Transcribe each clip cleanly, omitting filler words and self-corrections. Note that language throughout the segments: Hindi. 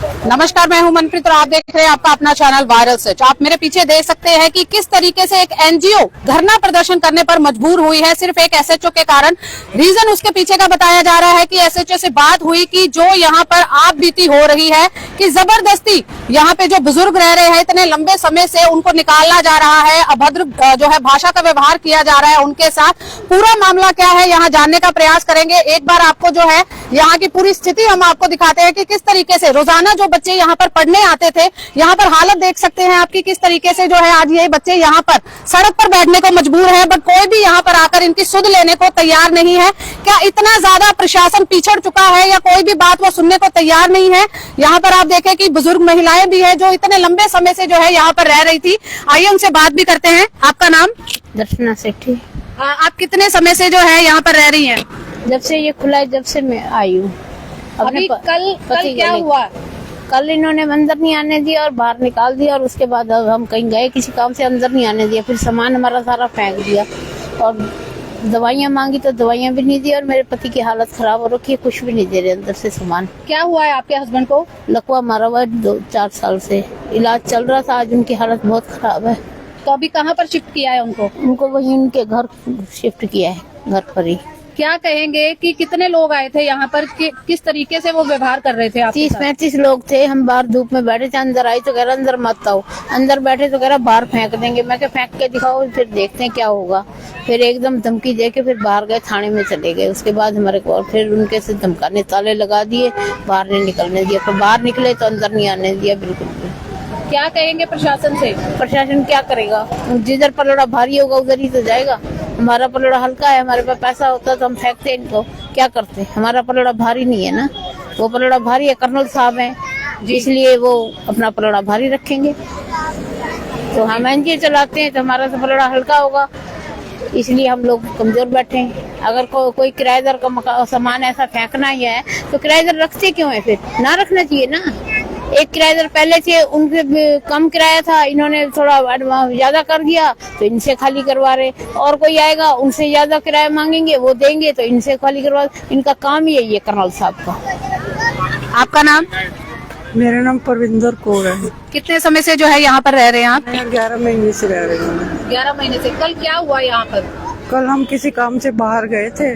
नमस्कार, मैं हूं मनप्रीत और आप देख रहे हैं आपका अपना चैनल वायरल सच। आप मेरे पीछे देख सकते हैं कि किस तरीके से एक एनजीओ धरना प्रदर्शन करने पर मजबूर हुई है सिर्फ एक एसएचओ के कारण। रीजन उसके पीछे का बताया जा रहा है कि एसएचओ से बात हुई कि जो यहाँ पर आप बीती हो रही है कि जबरदस्ती यहाँ पे जो बुजुर्ग रह रहे हैं इतने लंबे समय से उनको निकाला जा रहा है, अभद्र जो है भाषा का व्यवहार किया जा रहा है उनके साथ। पूरा मामला क्या है यहाँ जानने का प्रयास करेंगे। एक बार आपको जो है यहाँ की पूरी स्थिति हम आपको दिखाते हैं कि किस तरीके से रोजाना जो बच्चे यहाँ पर पढ़ने आते थे, यहाँ पर हालत देख सकते हैं आपकी किस तरीके से जो है आज ये बच्चे यहाँ पर सड़क पर बैठने को मजबूर है, बट कोई भी यहाँ पर आकर इनकी सुध लेने को तैयार नहीं है। क्या इतना ज्यादा प्रशासन पिछड़ चुका है या कोई भी बात वो सुनने को तैयार नहीं है? यहाँ पर आप देखें कि बुजुर्ग महिलाएं भी है जो इतने लंबे समय से जो है यहाँ पर रह रही थी। आइए उनसे बात भी करते हैं। आपका नाम? दर्शना सेठी। आप कितने समय से जो है यहाँ पर रह रही हैं? जब से ये खुला है जब से मैं आई हूँ। अभी कल क्या हुआ? कल इन्होंने अंदर नहीं आने दिया और बाहर निकाल दिया और उसके बाद अब हम कहीं गए किसी काम से, अंदर नहीं आने दिया। फिर सामान हमारा सारा फेंक दिया और दवाइयाँ मांगी तो दवाइयाँ भी नहीं दी और मेरे पति की हालत खराब हो रखी है, कुछ भी नहीं दे रहे अंदर से सामान। क्या हुआ है आपके हस्बैंड को? लकवा मारा हुआ है 2-4 साल से, इलाज चल रहा था। आज उनकी हालत बहुत खराब है। तो अभी कहाँ पर शिफ्ट किया है उनको? उनको वही उनके घर शिफ्ट किया है, घर पर ही। क्या कहेंगे कि कितने लोग आए थे यहाँ पर, किस तरीके से वो व्यवहार कर रहे थे आपके साथ? 30-35 लोग थे। हम बाहर धूप में बैठे थे, अंदर आई तो कह रहा अंदर मत आओ। अंदर बैठे तो कह रहा बाहर फेंक देंगे। मैं क्या फेंक के दिखाओ, फिर देखते हैं क्या होगा। फिर एकदम धमकी दे के फिर बाहर गए, थाने में चले गए। उसके बाद हमारे को फिर उनके से धमकाने, ताले लगा दिए, बाहर नहीं निकलने दिया। फिर बाहर निकले तो अंदर नहीं आने दिया बिल्कुल भी। क्या कहेंगे प्रशासन से? प्रशासन क्या करेगा? जिधर पलड़ा भारी होगा उधर ही तो जाएगा। हमारा पलड़ा हल्का है, हमारे पास पैसा होता तो हम फेंकते इनको, क्या करते? हमारा पलड़ा भारी नहीं है ना, वो पलड़ा भारी है। कर्नल साहब हैं इसलिए वो अपना पलड़ा भारी रखेंगे। तो हम एनजीओ चलाते हैं तो हमारा तो पलड़ा हल्का होगा, इसलिए हम लोग कमजोर बैठे हैं। अगर कोई किराएदार का सामान ऐसा फेंकना ही है तो किराएदार रखते क्यों है? फिर ना रखना चाहिए ना। एक किराएदार पहले से उनसे कम किराया था, इन्होंने थोड़ा ज्यादा कर दिया तो इनसे खाली करवा रहे। और कोई आएगा उनसे ज्यादा किराया मांगेंगे, वो देंगे तो इनसे खाली करवा। इनका काम ही यही है कर्नल साहब का। आपका नाम? मेरा नाम परविंदर कौर है। कितने समय से जो है यहाँ पर रह रहे हैं आप? 11 महीने से रह रही हूँ। 11 महीने से। कल क्या हुआ यहाँ पर? कल हम किसी काम से बाहर गए थे,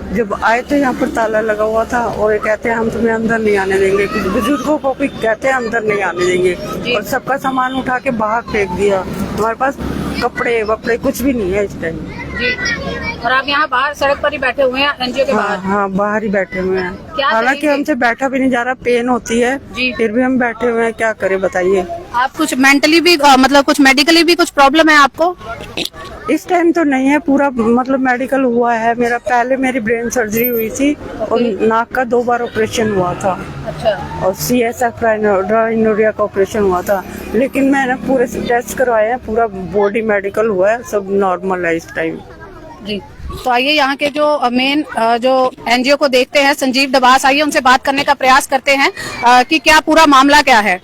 जब आए तो यहाँ पर ताला लगा हुआ था और ये कहते हैं हम तुम्हें अंदर नहीं आने देंगे। कुछ बुजुर्गों को भी कहते हैं अंदर नहीं आने देंगे और सबका सामान उठा के बाहर फेंक दिया। हमारे पास कपड़े वपड़े कुछ भी नहीं है इस टाइम जी। और आप यहाँ बाहर सड़क पर ही बैठे हुए हैं एनजीओ के बाहर? हाँ, बाहर ही बैठे हुए हैं। हालांकि हमसे बैठा भी नहीं जा रहा, पेन होती है जी, फिर भी हम बैठे हुए हैं। क्या करें बताइए? आप कुछ मेंटली भी मतलब कुछ मेडिकली भी कुछ प्रॉब्लम है आपको? इस टाइम तो नहीं है, पूरा मतलब मेडिकल हुआ है मेरा। पहले मेरी ब्रेन सर्जरी हुई थी और नाक का 2 बार ऑपरेशन हुआ था। अच्छा। और CSF राइनोरिया का ऑपरेशन हुआ था, लेकिन मैंने पूरे टेस्ट करवाए हैं, पूरा बॉडी मेडिकल हुआ है, सब नॉर्मल है इस टाइम जी। तो आइए यहाँ के जो मेन जो एनजीओ को देखते हैं, संजीव डबास, आइए उनसे बात करने का प्रयास करते हैं कि क्या पूरा मामला क्या है।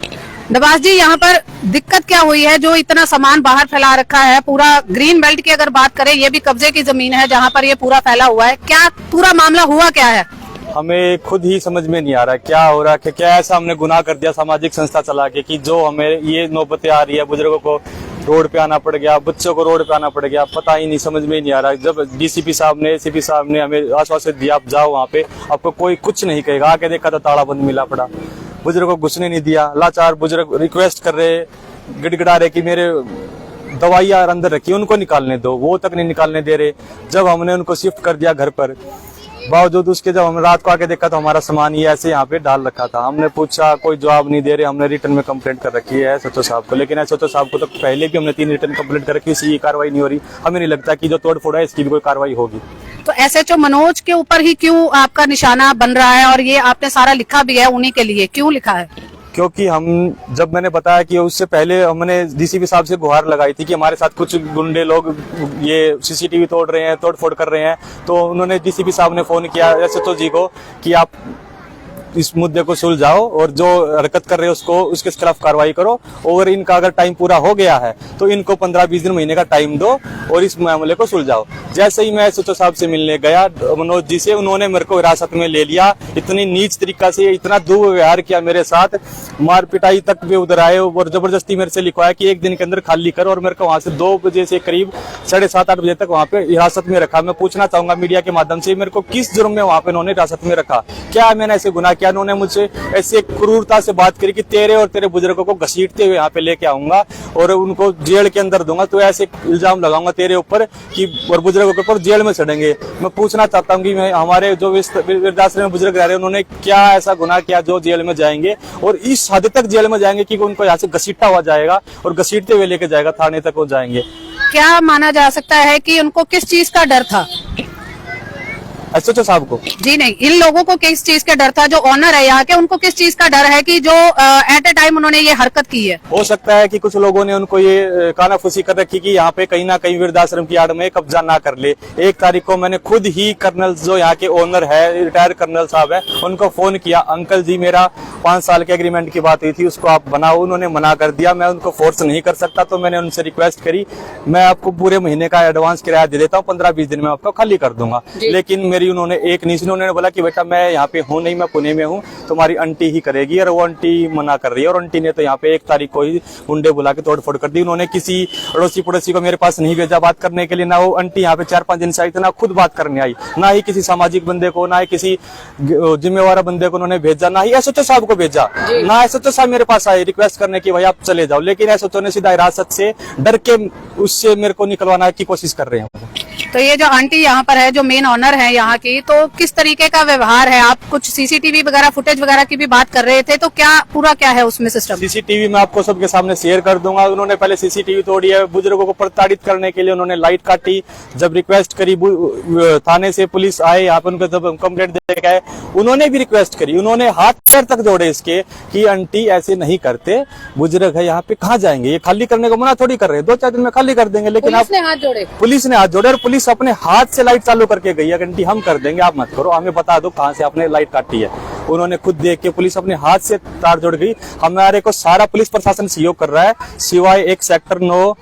डबास जी, यहाँ पर दिक्कत क्या हुई है जो इतना सामान बाहर फैला रखा है? पूरा ग्रीन बेल्ट की अगर बात करें, ये भी कब्जे की जमीन है जहाँ पर ये पूरा फैला हुआ है। क्या पूरा मामला हुआ क्या है? हमें खुद ही समझ में नहीं आ रहा क्या हो रहा है। क्या ऐसा हमने गुनाह कर दिया सामाजिक संस्था चला के कि जो हमें ये नौबतें आ रही है, बुजुर्गों को रोड पे आना पड़ गया, बच्चों को रोड पे आना पड़ गया, पता ही नहीं, समझ में नहीं आ रहा। जब डीसीपी साहब ने, एसीपी साहब ने हमें आश्वासन दिया आप जाओ वहाँ पे, आपको कोई कुछ नहीं कहेगा। आके देखा तो ताला बंद मिला पड़ा, बुजुर्गों को घुसने नहीं दिया। लाचार बुजुर्ग रिक्वेस्ट कर रहे, गिड़गिड़ा रहे कि मेरे दवाइयां अंदर रखी, उनको निकालने दो, वो तक नहीं निकालने दे रहे। जब हमने उनको शिफ्ट कर दिया घर पर, बावजूद उसके जब हम रात को आके देखा तो हमारा सामान ये ऐसे यहाँ पे डाल रखा था। हमने पूछा, कोई जवाब नहीं दे रहे। हमने रिटर्न में कंप्लेंट कर रखी है एसएचओ साहब को, लेकिन एसएचओ साहब को तो पहले भी हमने 3 रिटर्न कंप्लेंट कर रखी, इसकी कार्रवाई नहीं हो रही। हमें नहीं लगता कि जो तोड़फोड़ है इसकी भी कोई कार्रवाई होगी। तो एसएचओ मनोज के ऊपर ही क्यों आपका निशाना बन रहा है? और ये आपने सारा लिखा भी है उन्हीं के लिए, क्यों लिखा है? क्योंकि जब मैंने बताया कि उससे पहले हमने डीसीपी साहब से गुहार लगाई थी कि हमारे साथ कुछ गुंडे लोग ये सीसीटीवी तोड़ रहे हैं, तोड़फोड़ कर रहे हैं, तो उन्होंने डीसीपी साहब ने फोन किया एसएचओ जी को कि आप इस मुद्दे को सुलझाओ और जो हरकत कर रहे हो उसको उसके खिलाफ कार्रवाई करो, और इनका अगर टाइम पूरा हो गया है तो इनको 15-20 दिन महीने का टाइम दो और इस मामले को सुलझाओ। जैसे ही मैं एसएचओ साहब से मिलने गया मनोज जी से, उन्होंने मेरे को हिरासत में ले लिया। इतनी नीच तरीका से, इतना दुर्व्यवहार किया मेरे साथ, मार पिटाई तक भी उधर आए और जबरदस्ती मेरे से लिखवाया कि एक दिन के अंदर खाली कर, और मेरे को वहां से 2 बजे से करीब 7:30-8 बजे तक वहां पे हिरासत में रखा। मैं पूछना चाहूंगा मीडिया के माध्यम से, मेरे को किस जुर्म में वहां पे उन्होंने हिरासत में रखा? क्या मैंने ऐसे गुनाह किया? उन्होंने मुझसे ऐसे क्रूरता से बात करी कि तेरे और तेरे बुजुर्गों को घसीटते हुए यहाँ पे लेके आऊंगा और उनको जेल के अंदर दूंगा, तो ऐसे इल्जाम लगाऊंगा तेरे ऊपर कि और बुजुर्गों के ऊपर जेल में चढ़ेंगे। मैं पूछना चाहता हूँ कि मैं हमारे जो वृद्धाश्रम में बुजुर्ग रह रहे हैं उन्होंने क्या ऐसा गुनाह किया जो जेल में जाएंगे, और इस हद तक जेल में जाएंगे कि उनको यहाँ से घसीटा हुआ जाएगा और घसीटते हुए लेके जाएगा, थाने तक वो जाएंगे। क्या माना जा सकता है कि उनको किस चीज का डर था? एसएचओ साहब को? जी नहीं, इन लोगों को किस चीज का डर था? जो ऑनर है यहाँ के, उनको किस चीज का डर है कि जो एट ए टाइम उन्होंने ये हरकत की है? हो सकता है कि कुछ लोगों ने उनको ये कानाफूसी कर रखी कि यहाँ पे कहीं ना कहीं वृद्धाश्रम की आड़ में कब्जा ना कर ले। 1 तारीख को मैंने खुद ही कर्नल, जो यहाँ के ओनर है, रिटायर कर्नल साहब है, उनको फोन किया, अंकल जी मेरा 5 साल के एग्रीमेंट की बात हुई थी, उसको आप बनाओ। उन्होंने मना कर दिया, मैं उनको फोर्स नहीं कर सकता, तो मैंने उनसे रिक्वेस्ट करी, मैं आपको पूरे महीने का एडवांस किराया दे देता हूँ, 15-20 दिन में आपको खाली कर दूंगा। लेकिन मेरी उन्होंने एक नहीं, उन्होंने बोला कि बेटा मैं यहाँ पे हूँ नहीं, मैं पुणे में हूँ, तुम्हारी आंटी ही करेगी, और वो आंटी मना कर रही है। और आंटी ने तो यहाँ पे 1 तारीख को ही गुंडे बुला के तोड़फोड़ कर दी। उन्होंने किसी अड़ोसी पड़ोसी को मेरे पास नहीं भेजा बात करने के लिए, ना वो आंटी यहाँ पे 4-5 दिन से आई, ना खुद बात करने आई, ना ही किसी सामाजिक बंदे को, ना ही किसी जिम्मेवार बंदे को उन्होंने भेजा, ना ही एसएचओ साहब को भेजा, ना एसएचओ साहब मेरे पास आए रिक्वेस्ट करने की भाई आप चले जाओ। लेकिन एसएचओ ने सीधा हिरासत से डर के उससे मेरे को निकलवाना की कोशिश कर रहे हैं। तो ये जो आंटी यहाँ पर है, जो मेन ऑनर है यहाँ की, तो किस तरीके का व्यवहार है? आप कुछ सीसीटीवी वगैरह फुटेज वगैरह की भी बात कर रहे थे, तो क्या पूरा क्या है उसमें सिस्टम? सीसीटीवी मैं आपको सबके सामने शेयर कर दूंगा। उन्होंने पहले सीसीटीवी तोड़ी है, बुजुर्गों को प्रताड़ित करने के लिए उन्होंने लाइट काटी। जब रिक्वेस्ट करी थाने से पुलिस आए यहाँ पे, उनको जब कंप्लेंट दे गए, उन्होंने भी रिक्वेस्ट करी, उन्होंने हाथ पैर तक जोड़े इसके कि आंटी ऐसे नहीं करते, बुजुर्ग है यहाँ पे, कहाँ जाएंगे, ये खाली करने को मना थोड़ी कर रहे हैं, 2-4 दिन में खाली कर देंगे। लेकिन पुलिस ने हाथ जोड़े, पुलिस ने हाथ जोड़े, और पुलिस अपने हाथ से लाइट चालू करके गई है, आंटी हम कर देंगे, आप मत करो, हमें बता दो कहाँ से आपने लाइट काटी है। उन्होंने खुद देख के पुलिस अपने हाथ से तार जोड़ गई। हमारे को सारा पुलिस प्रशासन सहयोग कर रहा है, सिवाय एक सेक्टर 9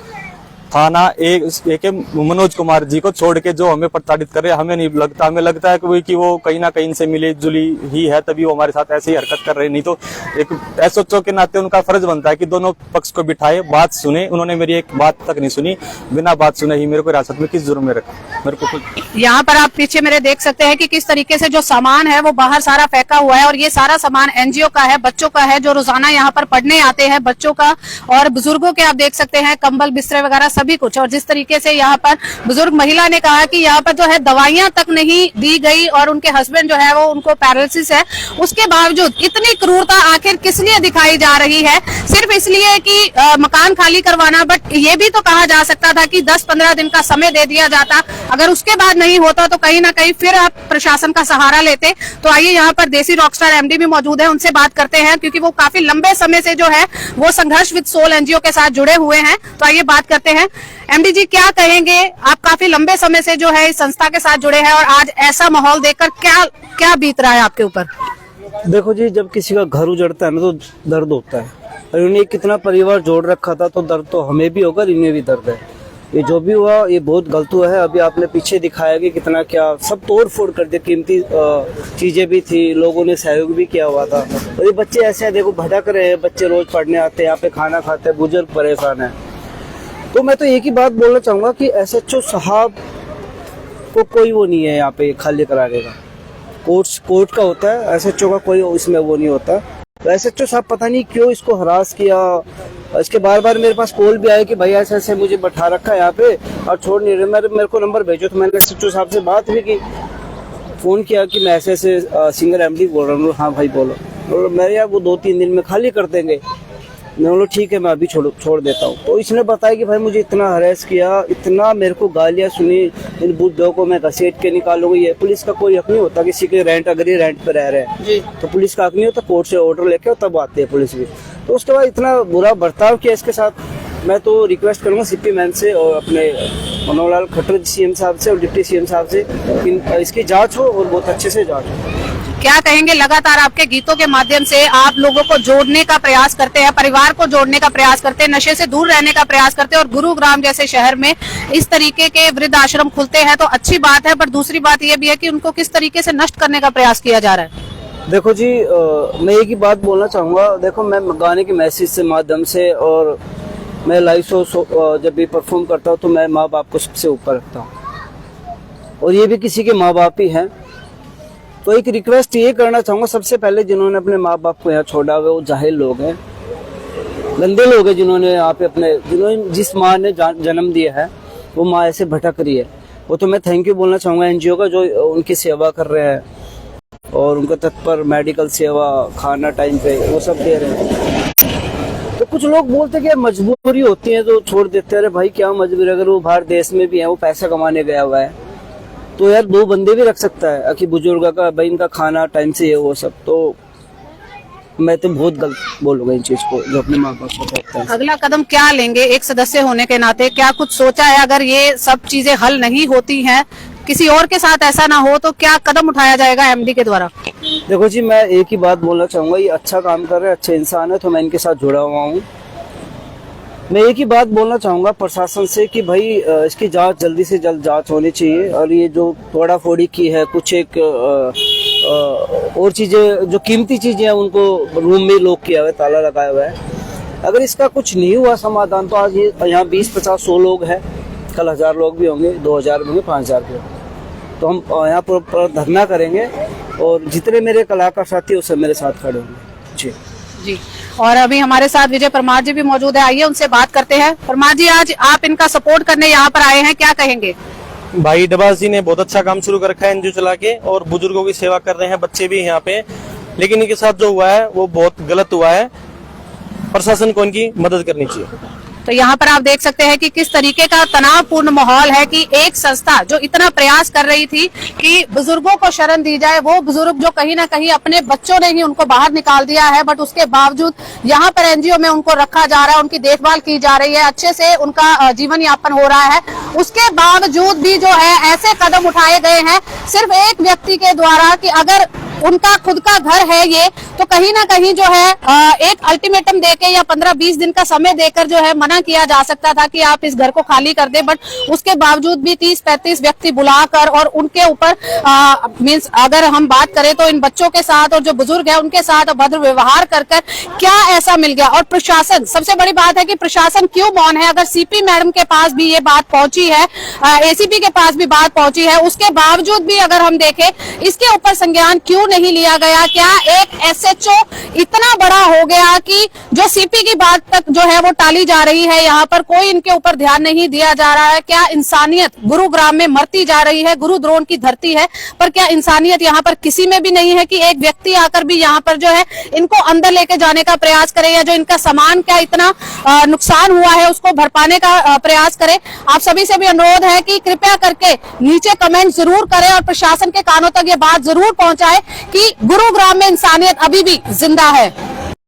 थाना एक मनोज कुमार जी को छोड़ के, जो हमें प्रताड़ित कर रहे हैं। हमें नहीं लगता, हमें लगता है कि वो कहीं ना कहीं से मिली जुली ही है, तभी वो हमारे साथ ऐसे ही हरकत कर रहे हैं। नहीं तो एक एसएचओ के नाते उनका फर्ज बनता है कि दोनों पक्ष को बिठाए, बात सुने। उन्होंने मेरी एक बात तक नहीं सुनी, बिना बात सुने ही मेरे को हिरासत में किस जुर्म में रखा। मेरे को यहाँ पर आप पीछे मेरे देख सकते हैं कि किस तरीके से जो सामान है वो बाहर सारा फेंका हुआ है, और ये सारा सामान एनजीओ का है, बच्चों का है, जो रोजाना यहाँ पर पढ़ने आते हैं, बच्चों का और बुजुर्गों के। आप देख सकते हैं कंबल बिस्तरे वगैरह सभी कुछ। और जिस तरीके से यहाँ पर बुजुर्ग महिला ने कहा कि यहाँ पर जो है दवाइयां तक नहीं दी गई, और उनके हस्बैंड जो है वो उनको पैरालिसिस है, उसके बावजूद इतनी क्रूरता आखिर किस लिए दिखाई जा रही है? सिर्फ इसलिए कि मकान खाली करवाना, बट ये भी तो कहा जा सकता था कि 10-15 दिन का समय दे दिया जाता, अगर उसके बाद नहीं होता तो कहीं ना कहीं फिर आप प्रशासन का सहारा लेते। तो आइए यहाँ पर देसी रॉकस्टार एमडी भी मौजूद है, उनसे बात करते हैं, क्योंकि वो काफी लंबे समय से जो है वो संघर्ष विद सोल एनजीओ के साथ जुड़े हुए हैं। तो आइए बात करते हैं। एमडी जी, क्या कहेंगे? आप काफी लंबे समय से जो है इस संस्था के साथ जुड़े हैं, और आज ऐसा माहौल देखकर क्या बीत रहा है आपके ऊपर? देखो जी, जब किसी का घर उजड़ता है ना तो दर्द होता है, और इन्हें कितना परिवार जोड़ रखा था, तो दर्द तो हमें भी होगा, इन्हें भी दर्द है। ये जो भी हुआ ये बहुत गलत हुआ है। अभी आपने पीछे दिखाया कि कितना क्या सब तोड़ फोड़ कर दिया, कीमती चीजें भी थी, लोगों ने सहयोग भी किया हुआ था। और ये बच्चे ऐसे हैं, देखो भटक रहे हैं, बच्चे रोज पढ़ने आते हैं, यहाँ पे खाना खाते हैं, बुजुर्ग परेशान है। तो मैं तो एक ही बात बोलना चाहूंगा कि एसएचओ साहब को कोई वो नहीं है यहाँ पे खाली कराने का, कोर्ट का होता है, एसएचओ का कोई इसमें वो नहीं होता। तो एसएचओ साहब पता नहीं क्यों इसको हरास किया। इसके बार बार मेरे पास कॉल भी आया कि भैया ऐसे ऐसे मुझे बैठा रखा है यहाँ पे और छोड़ नहीं रहे, मेरे को नंबर भेजो। तो मैंने एसएचओ साहब से बात भी की, फोन किया कि मैं ऐसे ऐसे सिंगर एमडी बोल रहा हूँ। हाँ भाई बोलो। और मेरे यार वो 2-3 दिन में खाली कर देंगे। मैं बोलो ठीक है, मैं अभी छोड़ देता हूँ। तो इसने बताया कि भाई मुझे इतना हरेस किया, इतना मेरे को गालियाँ सुनी, इन बुद्धों को मैं घसीट के निकालूंगी। ये पुलिस का कोई हक नहीं होता किसी के रेंट, अगर ये रेंट पे रह रहे हैं तो पुलिस का हक नहीं होता, कोर्ट से ऑर्डर लेके तब आती है पुलिस भी। तो उसके बाद इतना बुरा बर्ताव किया इसके साथ। मैं तो रिक्वेस्ट करूंगा सीपी मैन से और अपने मनोहर लाल खट्टर सीएम साहब से और डिप्टी सीएम साहब से, इसकी जाँच हो और बहुत अच्छे से जाँच हो। क्या कहेंगे, लगातार आपके गीतों के माध्यम से आप लोगों को जोड़ने का प्रयास करते हैं, परिवार को जोड़ने का प्रयास करते हैं, नशे से दूर रहने का प्रयास करते हैं, और गुरुग्राम जैसे शहर में इस तरीके के वृद्ध आश्रम खुलते हैं तो अच्छी बात है, पर दूसरी बात यह भी है कि उनको किस तरीके से नष्ट करने का प्रयास किया जा रहा है। देखो जी, मैं एक ही बात बोलना चाहूँगा। देखो, मैं गाने के मैसेज से माध्यम से और मैं लाइव शो जब भी परफॉर्म करता हूँ तो मैं माँ बाप को सबसे ऊपर रखता हूँ, और ये भी किसी के माँ बाप ही हैं। तो एक रिक्वेस्ट ये करना चाहूँगा, सबसे पहले जिन्होंने अपने माँ बाप को यहाँ छोड़ा हुआ वो जाहिल लोग हैं, गंदे लोग हैं, जिन्होंने यहाँ पे जिन्होंने जिस माँ ने जन्म दिया है वो माँ ऐसे भटक रही है। वो तो मैं थैंक यू बोलना चाहूँगा एनजीओ का, जो उनकी सेवा कर रहे हैं और उनका तत्पर मेडिकल सेवा, खाना टाइम पे वो सब दे रहे हैं। तो कुछ लोग बोलते हैं कि मजबूरी होती है तो छोड़ देते हैं। अरे भाई, क्या मजबूरी? अगर वो बाहर देश में भी है, वो पैसा कमाने गया हुआ है, तो यार 2 बंदे भी रख सकता है कि बुजुर्ग का भाई इनका खाना टाइम से है वो सब। तो मैं तो बहुत गलत बोलूंगा इन चीज को, जो अपने माँ बाप को कहते हैं। अगला कदम क्या लेंगे एक सदस्य होने के नाते? क्या कुछ सोचा है, अगर ये सब चीजें हल नहीं होती हैं, किसी और के साथ ऐसा ना हो, तो क्या कदम उठाया जाएगा एमडी के द्वारा? देखो जी, मैं एक ही बात बोलना चाहूंगा, ये अच्छा काम कर रहे हैं, अच्छे इंसान है, तो मैं इनके साथ जुड़ा हुआ हूँ। मैं एक ही बात बोलना चाहूंगा प्रशासन से कि भाई इसकी जांच जल्दी से जल्द जांच होनी चाहिए, और ये जो तोड़ा फोड़ी की है, कुछ एक और चीजें जो कीमती चीजें हैं उनको रूम में लॉक किया हुआ है, ताला लगाया हुआ है। अगर इसका कुछ नहीं हुआ समाधान तो आज यहाँ 20-50-100 लोग हैं, कल 1000 लोग भी होंगे, 2000 भी होंगे, 5000 भी होंगे। तो हम यहाँ पर धरना करेंगे और जितने मेरे कलाकार साथी उसे मेरे साथ खड़े होंगे। जी जी। और अभी हमारे साथ विजय परमार जी भी मौजूद है, आइए उनसे बात करते हैं। परमार जी, आज आप इनका सपोर्ट करने यहाँ पर आए हैं, क्या कहेंगे? भाई डबास जी ने बहुत अच्छा काम शुरू कर रखा है एनजीओ चला के, और बुजुर्गों की सेवा कर रहे हैं, बच्चे भी यहाँ पे। लेकिन इनके साथ जो हुआ है वो बहुत गलत हुआ है, प्रशासन को इनकी मदद करनी चाहिए। तो यहाँ पर आप देख सकते हैं कि किस तरीके का तनावपूर्ण माहौल है कि एक संस्था जो इतना प्रयास कर रही थी कि बुजुर्गों को शरण दी जाए, वो बुजुर्ग जो कहीं ना कहीं अपने बच्चों ने ही उनको बाहर निकाल दिया है, बट उसके बावजूद यहाँ पर एनजीओ में उनको रखा जा रहा है, उनकी देखभाल की जा रही है, अच्छे से उनका जीवन यापन हो रहा है। उसके बावजूद भी जो है ऐसे कदम उठाए गए हैं सिर्फ एक व्यक्ति के द्वारा कि अगर उनका खुद का घर है ये, तो कहीं ना कहीं जो है एक अल्टीमेटम देके या 15-20 दिन का समय देकर जो है मना किया जा सकता था कि आप इस घर को खाली कर दे, बट उसके बावजूद भी 30-35 व्यक्ति बुलाकर और उनके ऊपर मींस अगर हम बात करें तो इन बच्चों के साथ और जो बुजुर्ग है उनके साथ अभद्र व्यवहार कर क्या ऐसा मिल गया? और प्रशासन, सबसे बड़ी बात है कि प्रशासन क्यों मौन है? अगर सीपी मैडम के पास भी ये बात पहुंची है, एसीपी के पास भी बात पहुंची है, उसके बावजूद भी अगर हम देखें इसके ऊपर संज्ञान क्यों नहीं लिया गया? क्या एक एसएचओ इतना बड़ा हो गया कि जो सीपी की बात तक जो है वो टाली जा रही है, यहाँ पर कोई इनके ऊपर ध्यान नहीं दिया जा रहा है? क्या इंसानियत गुरुग्राम में मरती जा रही है? गुरु द्रोण की धरती है, पर क्या इंसानियत यहाँ पर किसी में भी नहीं है कि एक व्यक्ति आकर भी यहाँ पर जो है इनको अंदर लेके जाने का प्रयास करे, या जो इनका सामान क्या इतना नुकसान हुआ है उसको भरपाने का प्रयास करे? आप सभी से भी अनुरोध है कि कृपया करके नीचे कमेंट जरूर करें और प्रशासन के कानों तक ये बात जरूर पहुंचाए कि गुरुग्राम में इंसानियत अभी भी जिंदा है।